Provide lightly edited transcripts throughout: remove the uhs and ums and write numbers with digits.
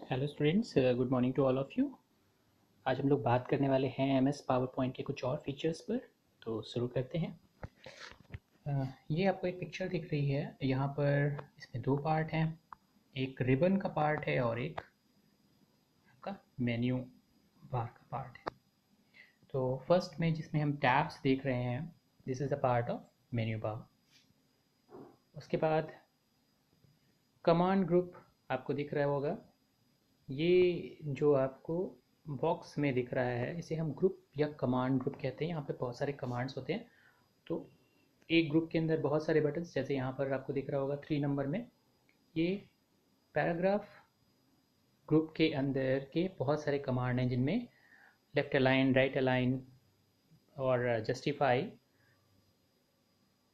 Hello students, good morning to all of you. आज हम लोग बात करने वाले हैं एमएस पावर पॉइंट के कुछ और फीचर्स पर। तो शुरू करते हैं। ये आपको एक पिक्चर दिख रही है। यहाँ पर इसमें दो पार्ट हैं, एक रिबन का पार्ट है और एक आपका मेन्यू बार का पार्ट है। तो फर्स्ट में जिसमें हम टैब्स देख रहे हैं, this is the part of menu bar. उसके बाद कमांड ग्रुप आपको दिख रहा होगा। ये जो आपको बॉक्स में दिख रहा है, इसे हम ग्रुप या कमांड ग्रुप कहते हैं। यहाँ पे बहुत सारे कमांड्स होते हैं। तो एक ग्रुप के अंदर बहुत सारे बटन्स, जैसे यहाँ पर आपको दिख रहा होगा 3 नंबर में, ये पैराग्राफ ग्रुप के अंदर के बहुत सारे कमांड हैं, जिनमें लेफ्ट अलाइन, राइट अलाइन और जस्टिफाई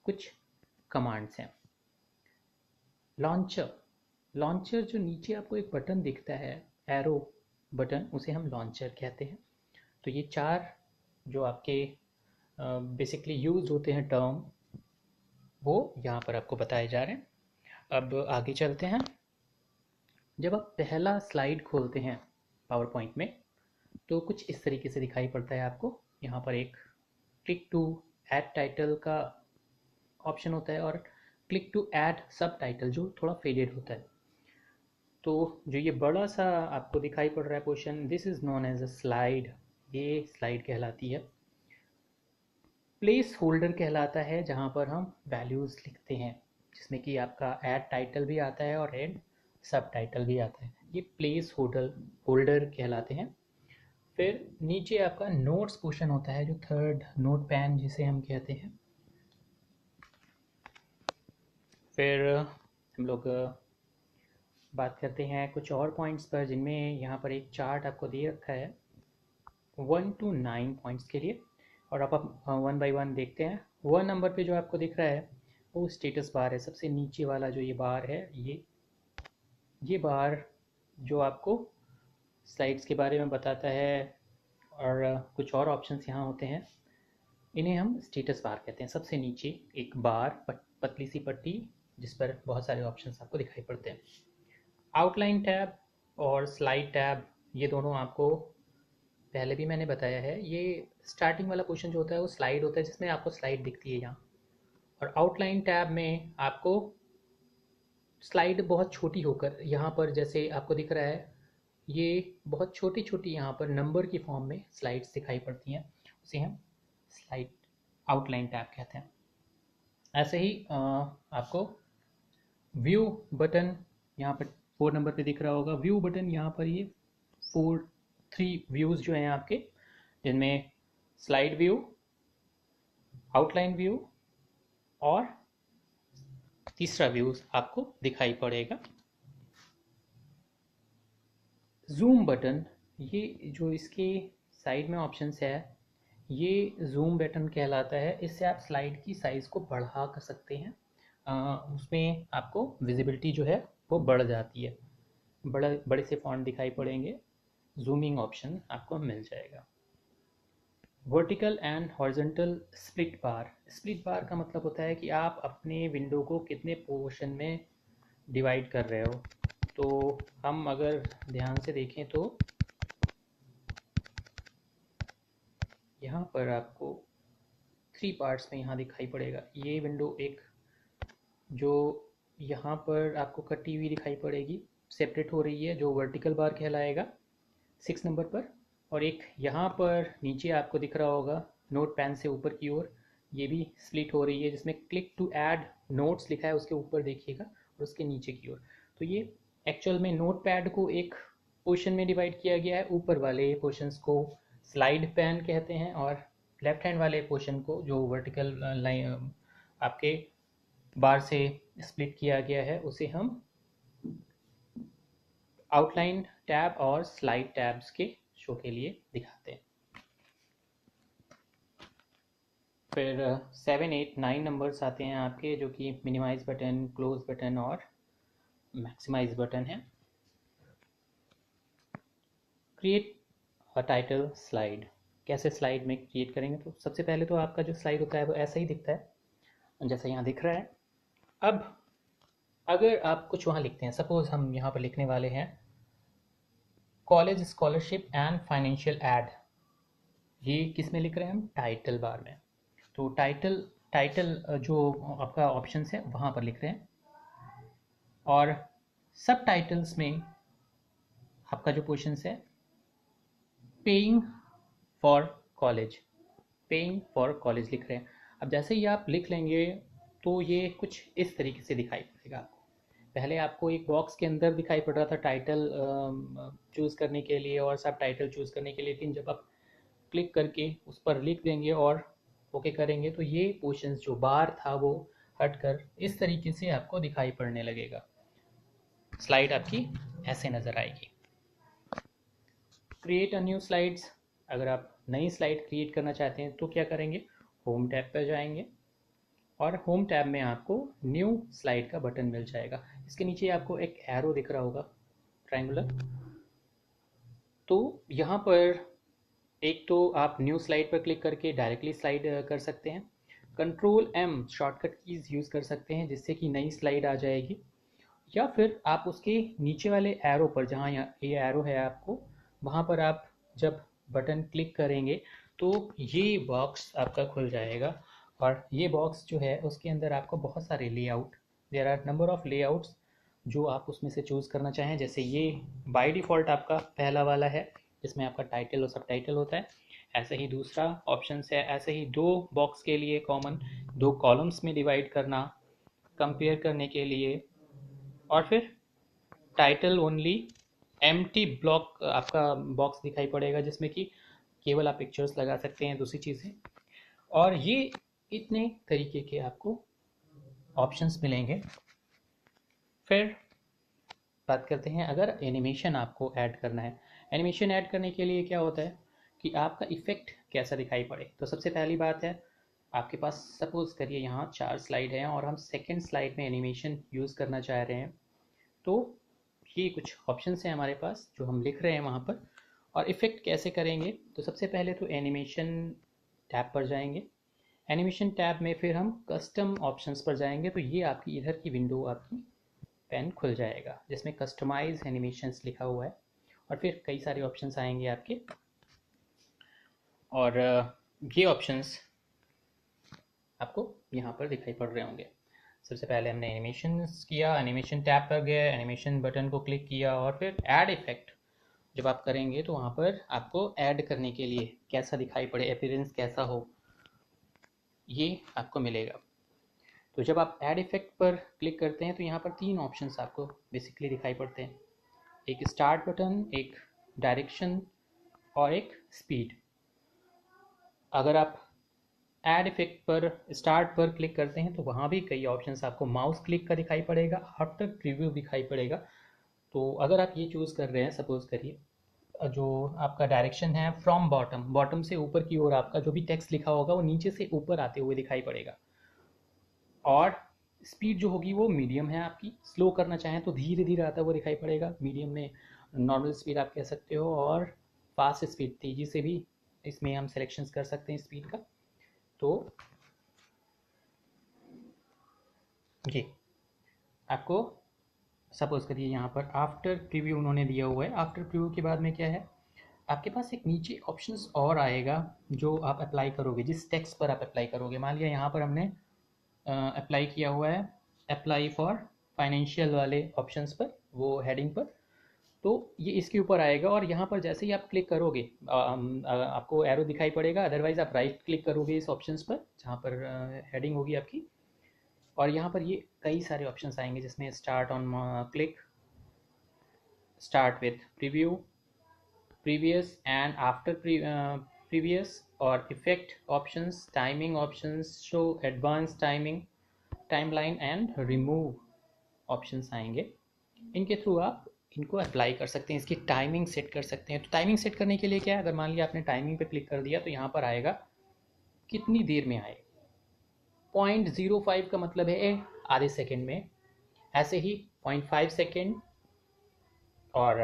कुछ कमांड्स हैं। लॉन्चर, लॉन्चर जो नीचे आपको एक बटन दिखता है, एरो बटन, उसे हम लॉन्चर कहते हैं। तो ये चार जो आपके बेसिकली यूज होते हैं टर्म, वो यहाँ पर आपको बताए जा रहे हैं। अब आगे चलते हैं। जब आप पहला स्लाइड खोलते हैं पावर पॉइंट में, तो कुछ इस तरीके से दिखाई पड़ता है आपको। यहाँ पर एक क्लिक टू ऐड टाइटल का ऑप्शन होता है और क्लिक टू ऐड सब टाइटल जो थोड़ा फेडेड होता है। तो जो ये बड़ा सा आपको दिखाई पड़ रहा है portion, this is known as a slide. ये स्लाइड कहलाती है। प्लेस होल्डर कहलाता है, जहाँ पर हम वैल्यूज़ लिखते हैं, जिसमें कि आपका ऐड टाइटल भी आता है और ऐड सब टाइटल भी आता है। ये प्लेस होल्डर कहलाते हैं। फिर नीचे आपका नोट्स पोर्शन होता है, जो थर्ड नोट पैन जिसे हम कहते हैं। फिर हम लोग बात करते हैं कुछ और पॉइंट्स पर, जिनमें यहाँ पर एक चार्ट आपको दे रखा है 1 to 9 पॉइंट्स के लिए, और आप 1 बाई 1 देखते हैं। 1 नंबर पे जो आपको दिख रहा है वो स्टेटस बार है। सबसे नीचे वाला जो ये बार है, ये बार जो आपको स्लाइड्स के बारे में बताता है, और कुछ और ऑप्शंस यहाँ होते हैं, इन्हें हम स्टेटस बार कहते हैं। सबसे नीचे एक बार, पतली सी पट्टी, जिस पर बहुत सारे ऑप्शंस आपको दिखाई पड़ते हैं। आउटलाइन टैब और स्लाइड टैब, ये दोनों आपको पहले भी मैंने बताया है। ये स्टार्टिंग वाला पोर्शन जो होता है वो स्लाइड होता है, जिसमें आपको स्लाइड दिखती है यहाँ। और आउटलाइन टैब में आपको स्लाइड बहुत छोटी होकर, यहाँ पर जैसे आपको दिख रहा है, ये बहुत छोटी छोटी यहाँ पर नंबर की फॉर्म में स्लाइड्स दिखाई पड़ती हैं, उसे हम स्लाइड आउटलाइन टैब कहते हैं। ऐसे ही आपको व्यू बटन यहाँ पर 4 नंबर पे दिख रहा होगा। व्यू बटन यहाँ पर ये 3 व्यूज़ जो हैं आपके, जिनमें स्लाइड व्यू, आउटलाइन व्यू और तीसरा व्यूज़ आपको दिखाई पड़ेगा। जूम बटन, ये जो इसके साइड में ऑप्शंस है, ये जूम बटन कहलाता है। इससे आप स्लाइड की साइज़ को बढ़ा कर सकते हैं। उसमें आपको विजिबिलिटी जो है वो बढ़ जाती है, बड़े से फॉन्ट दिखाई पड़ेंगे। जूमिंग ऑप्शन आपको मिल जाएगा। Vertical and horizontal split bar, split bar का मतलब होता है कि आप अपने विंडो को कितने पोर्शन में डिवाइड कर रहे हो। तो हम अगर ध्यान से देखें तो यहाँ पर आपको 3 पार्ट्स में यहाँ दिखाई पड़ेगा। ये विंडो एक जो यहाँ पर आपको कटी हुई दिखाई पड़ेगी, सेपरेट हो रही है, जो वर्टिकल बार कहलाएगा 6 नंबर पर। और एक यहाँ पर नीचे आपको दिख रहा होगा नोट पैन से ऊपर की ओर, ये भी स्प्लिट हो रही है, जिसमें क्लिक टू ऐड नोट्स लिखा है, उसके ऊपर देखिएगा और उसके नीचे की ओर। तो ये एक्चुअल में नोट पैड को एक पोर्शन में डिवाइड किया गया है। ऊपर वाले पोर्शंस को स्लाइड पैन कहते हैं, और लेफ्ट हैंड वाले पोर्शन को, जो वर्टिकल लाइन आपके बार से स्प्लिट किया गया है, उसे हम आउटलाइन टैब और स्लाइड टैब्स के शो के लिए दिखाते हैं। फिर 7, 8, 9 नंबर्स आते हैं आपके, जो कि मिनिमाइज बटन, क्लोज बटन और मैक्सिमाइज बटन है। क्रिएट अ टाइटल स्लाइड, कैसे स्लाइड में क्रिएट करेंगे? तो सबसे पहले तो आपका जो स्लाइड होता है वो ऐसा ही दिखता है, जैसा यहाँ दिख रहा है। अब अगर आप कुछ वहाँ लिखते हैं, सपोज हम यहाँ पर लिखने वाले हैं college scholarship and financial aid, ये किस में लिख रहे हैं हम? टाइटल बार में। तो टाइटल टाइटल जो आपका ऑप्शंस है वहाँ पर लिख रहे हैं। और सब टाइटल्स में आपका जो क्वेश्चन है, paying for college, paying for college लिख रहे हैं। अब जैसे ही आप लिख लेंगे तो ये कुछ इस तरीके से दिखाई पड़ेगा आपको। पहले आपको एक बॉक्स के अंदर दिखाई पड़ रहा था टाइटल चूज़ करने के लिए और सब टाइटल चूज़ करने के लिए, लेकिन जब आप क्लिक करके उस पर लिख देंगे और ओके करेंगे तो ये पोर्शन जो बार था वो हटकर इस तरीके से आपको दिखाई पड़ने लगेगा। स्लाइड आपकी ऐसे नज़र आएगी। क्रिएट अ न्यू स्लाइड्स, अगर आप नई स्लाइड क्रिएट करना चाहते हैं तो क्या करेंगे? होम टैब पर जाएंगे और होम टैब में आपको न्यू स्लाइड का बटन मिल जाएगा। इसके नीचे आपको एक एरो दिख रहा होगा ट्रायंगुलर, तो यहाँ पर एक तो आप न्यू स्लाइड पर क्लिक करके डायरेक्टली स्लाइड कर सकते हैं। Control M shortcut keys use कर सकते हैं जिससे कि नई स्लाइड आ जाएगी, या फिर आप उसके नीचे वाले एरो पर, जहाँ ये एरो है आपको, वहाँ पर आप जब बटन क्लिक करेंगे तो ये बॉक्स आपका खुल जाएगा। और ये बॉक्स जो है उसके अंदर आपको बहुत सारे layout, there are number of layouts जो आप उसमें से चूज़ करना चाहें। जैसे ये बाय डिफ़ॉल्ट आपका पहला वाला है जिसमें आपका टाइटल और सब टाइटल होता है। ऐसे ही दूसरा ऑप्शन है, ऐसे ही दो बॉक्स के लिए कॉमन, दो कॉलम्स में डिवाइड करना कंपेयर करने के लिए, और फिर टाइटल ओनली एम्प्टी ब्लॉक आपका बॉक्स दिखाई पड़ेगा जिसमें कि केवल आप पिक्चर्स लगा सकते हैं, दूसरी चीज़ें। और ये इतने तरीके के आपको ऑप्शंस मिलेंगे। फिर बात करते हैं अगर एनिमेशन आपको ऐड करना है। एनिमेशन ऐड करने के लिए क्या होता है कि आपका इफ़ेक्ट कैसा दिखाई पड़े। तो सबसे पहली बात है, आपके पास सपोज करिए यहाँ 4 स्लाइड हैं और हम सेकेंड स्लाइड में एनिमेशन यूज़ करना चाह रहे हैं, तो ये कुछ ऑप्शंस हैं हमारे पास जो हम लिख रहे हैं वहाँ पर। और इफ़ेक्ट कैसे करेंगे, तो सबसे पहले तो एनिमेशन टैब पर जाएंगे। एनिमेशन टैब में फिर हम कस्टम ऑप्शंस पर जाएंगे, तो ये आपकी इधर की विंडो आपकी पेन खुल जाएगा जिसमें कस्टमाइज एनिमेशंस लिखा हुआ है, और फिर कई सारे ऑप्शंस आएंगे आपके। और ये ऑप्शंस आपको यहाँ पर दिखाई पड़ रहे होंगे। सबसे पहले हमने एनिमेशन किया, एनिमेशन टैब पर गए, एनिमेशन बटन को क्लिक किया और फिर ऐड इफेक्ट जब आप करेंगे तो वहाँ पर आपको ऐड करने के लिए कैसा दिखाई पड़े, अपीयरेंस कैसा हो, ये आपको मिलेगा। तो जब आप ऐड इफेक्ट पर क्लिक करते हैं तो यहाँ पर 3 ऑप्शंस आपको बेसिकली दिखाई पड़ते हैं, एक स्टार्ट बटन, एक डायरेक्शन और एक स्पीड। अगर आप ऐड इफेक्ट पर स्टार्ट पर क्लिक करते हैं तो वहाँ भी कई ऑप्शंस आपको माउस क्लिक का दिखाई पड़ेगा, आफ्टर प्रीव्यू दिखाई पड़ेगा। तो अगर आप ये चूज़ कर रहे हैं, सपोज करिए जो आपका डायरेक्शन है फ्रॉम बॉटम, बॉटम से ऊपर की ओर आपका जो भी टेक्स्ट लिखा होगा वो नीचे से ऊपर आते हुए दिखाई पड़ेगा। और स्पीड जो होगी वो मीडियम है आपकी, स्लो करना चाहें तो धीरे धीरे आता हुआ दिखाई पड़ेगा, मीडियम में नॉर्मल स्पीड आप कह सकते हो, और फास्ट स्पीड तेज़ी से भी इसमें हम सिलेक्शंस कर सकते हैं स्पीड का। तो ये आपको सपोज करिए यहाँ पर आफ्टर प्रीव्यू उन्होंने दिया हुआ है। आफ्टर प्रीव्यू के बाद में क्या है, आपके पास एक नीचे ऑप्शंस और आएगा जो आप अप्लाई करोगे, जिस टेक्स्ट पर आप अप्लाई करोगे। मान लिया यहाँ पर हमने अप्लाई किया हुआ है अप्लाई फॉर फाइनेंशियल वाले ऑप्शंस पर, वो हेडिंग पर, तो ये इसके ऊपर आएगा। और यहाँ पर जैसे ही आप क्लिक करोगे आपको एरो दिखाई पड़ेगा, अदरवाइज आप राइट क्लिक करोगे इस ऑप्शंस पर जहाँ पर हेडिंग होगी आपकी, और यहाँ पर ये कई सारे ऑप्शंस आएंगे जिसमें start on click, start with preview, previous and after previous, और effect options, timing options, show advance timing, timeline and remove options आएंगे। इनके थ्रू आप इनको अप्लाई कर सकते हैं, इसकी टाइमिंग सेट कर सकते हैं। तो टाइमिंग सेट करने के लिए क्या है, अगर मान लिया आपने टाइमिंग पे क्लिक कर दिया तो यहाँ पर आएगा कितनी देर में आए। 0.05 का मतलब है आधे सेकेंड में, ऐसे ही 0.5 सेकेंड, और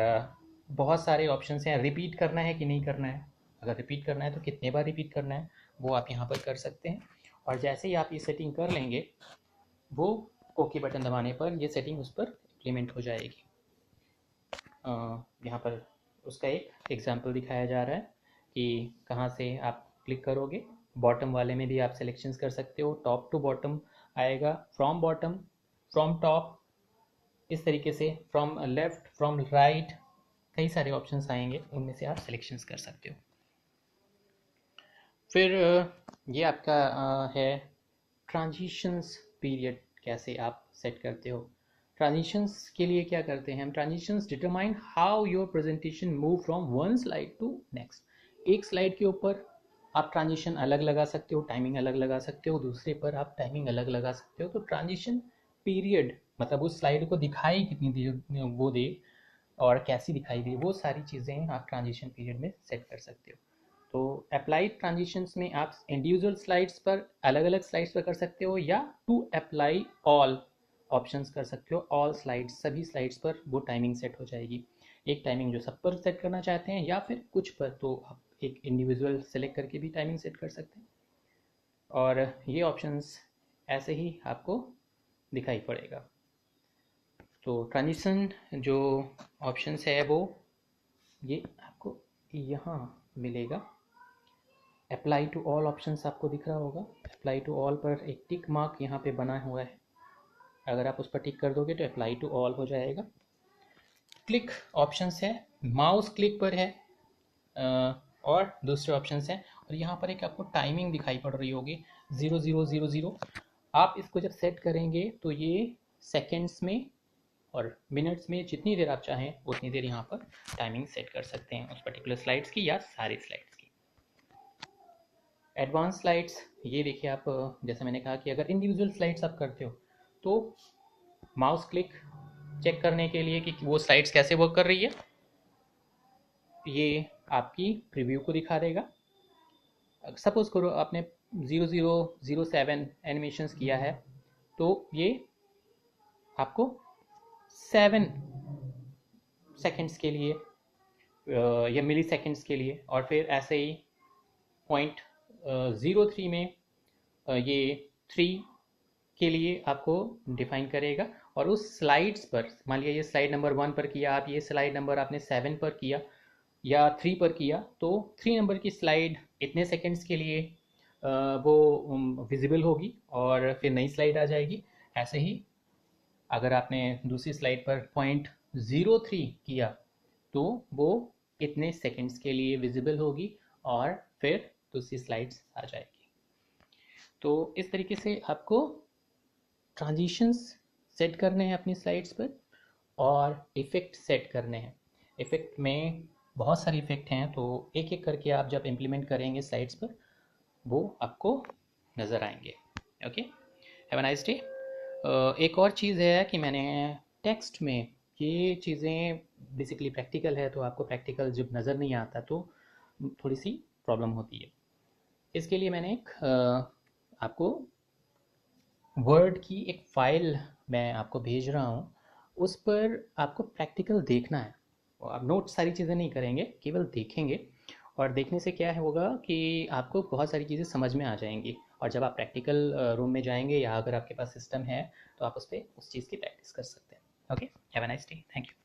बहुत सारे ऑप्शंस हैं। रिपीट करना है कि नहीं करना है, अगर रिपीट करना है तो कितने बार रिपीट करना है वो आप यहाँ पर कर सकते हैं। और जैसे ही आप ये सेटिंग कर लेंगे वो ओके बटन दबाने पर ये सेटिंग उस पर इम्प्लीमेंट हो जाएगी। यहाँ पर उसका एक एग्जांपल दिखाया जा रहा है कि कहाँ से आप क्लिक करोगे। बॉटम वाले में भी आप सिलेक्शंस कर सकते हो, टॉप टू बॉटम आएगा, फ्रॉम बॉटम, फ्रॉम टॉप, इस तरीके से फ्रॉम लेफ्ट, फ्रॉम राइट, कई सारे ऑप्शंस आएंगे, उनमें से आप सिलेक्शंस कर सकते हो। फिर ये आपका है ट्रांजिशंस पीरियड, कैसे आप सेट करते हो। ट्रांजिशंस के लिए क्या करते हैं हम, transitions determine how your presentation move from one slide to next. एक स्लाइड के ऊपर आप ट्रांजिशन अलग लगा सकते हो, टाइमिंग अलग लगा सकते हो, दूसरे पर आप टाइमिंग अलग लगा सकते हो। तो ट्रांजिशन पीरियड मतलब उस स्लाइड को दिखाई कितनी देर वो दे और कैसी दिखाई दे, वो सारी चीज़ें आप ट्रांजिशन पीरियड में सेट कर सकते हो। तो अप्लाइड ट्रांजिशंस में आप इंडिविजुअल स्लाइड्स पर, अलग अलग स्लाइड्स पर कर सकते हो, या टू अप्लाई ऑल ऑप्शंस कर सकते हो। ऑल स्लाइड्स, सभी स्लाइड्स पर वो टाइमिंग सेट हो जाएगी। एक टाइमिंग जो सब पर सेट करना चाहते हैं, या फिर कुछ पर, तो आप एक इंडिविजुअल सेलेक्ट करके भी टाइमिंग सेट कर सकते हैं। और ये ऑप्शंस ऐसे ही आपको दिखाई पड़ेगा। तो ट्रांजिशन जो ऑप्शंस है वो ये आपको यहाँ मिलेगा। अप्लाई टू ऑल ऑप्शंस आपको दिख रहा होगा। अप्लाई टू ऑल पर एक टिक मार्क यहाँ पे बना हुआ है, अगर आप उस पर टिक कर दोगे तो अप्लाई टू ऑल हो जाएगा। क्लिक ऑप्शंस है, माउस क्लिक पर है और दूसरे ऑप्शंस हैं। और यहाँ पर एक आपको टाइमिंग दिखाई पड़ रही होगी 0000। आप इसको जब सेट करेंगे तो ये सेकेंड्स में और मिनट्स में जितनी देर आप चाहें उतनी देर यहाँ पर टाइमिंग सेट कर सकते हैं उस पर्टिकुलर स्लाइड्स की या सारी स्लाइड्स की। एडवांस स्लाइड्स, ये देखिए आप, जैसे मैंने कहा कि अगर इंडिविजुअल स्लाइड्स आप करते हो तो माउस क्लिक चेक करने के लिए कि वो स्लाइड्स कैसे वर्क कर रही है, ये आपकी प्रीव्यू को दिखा देगा। सपोज करो आपने 0007 एनिमेशंस किया है, तो ये आपको 7 सेकेंड्स के लिए या मिली सेकेंड्स के लिए, और फिर ऐसे ही 0.03 में ये 3 के लिए आपको डिफाइन करेगा। और उस स्लाइड्स पर, मान लिया ये स्लाइड नंबर 1 पर किया आप, ये स्लाइड नंबर आपने 7 पर किया या 3 पर किया, तो 3 नंबर की स्लाइड इतने सेकेंड्स के लिए वो विजिबल होगी और फिर नई स्लाइड आ जाएगी। ऐसे ही अगर आपने दूसरी स्लाइड पर 0.03 किया तो वो इतने सेकेंड्स के लिए विजिबल होगी और फिर दूसरी स्लाइड्स आ जाएगी। तो इस तरीके से आपको ट्रांजिशंस सेट करने हैं अपनी स्लाइड्स पर और इफ़ेक्ट सेट करने हैं। इफ़ेक्ट में बहुत सारे इफ़ेक्ट हैं, तो एक एक करके आप जब इम्प्लीमेंट करेंगे स्लाइड्स पर वो आपको नज़र आएंगे। Okay, have a nice day. एक और चीज़ है कि मैंने टेक्स्ट में ये चीज़ें बेसिकली प्रैक्टिकल है, तो आपको प्रैक्टिकल जब नज़र नहीं आता तो थोड़ी सी प्रॉब्लम होती है। इसके लिए मैंने एक आपको वर्ड की एक फ़ाइल मैं आपको भेज रहा हूँ, उस पर आपको प्रैक्टिकल देखना है। आप नोट सारी चीज़ें नहीं करेंगे, केवल देखेंगे, और देखने से क्या होगा कि आपको बहुत सारी चीज़ें समझ में आ जाएंगी। और जब आप प्रैक्टिकल रूम में जाएंगे या अगर आपके पास सिस्टम है तो आप उस पर उस चीज़ की प्रैक्टिस कर सकते हैं। Okay, have a nice day, thank you.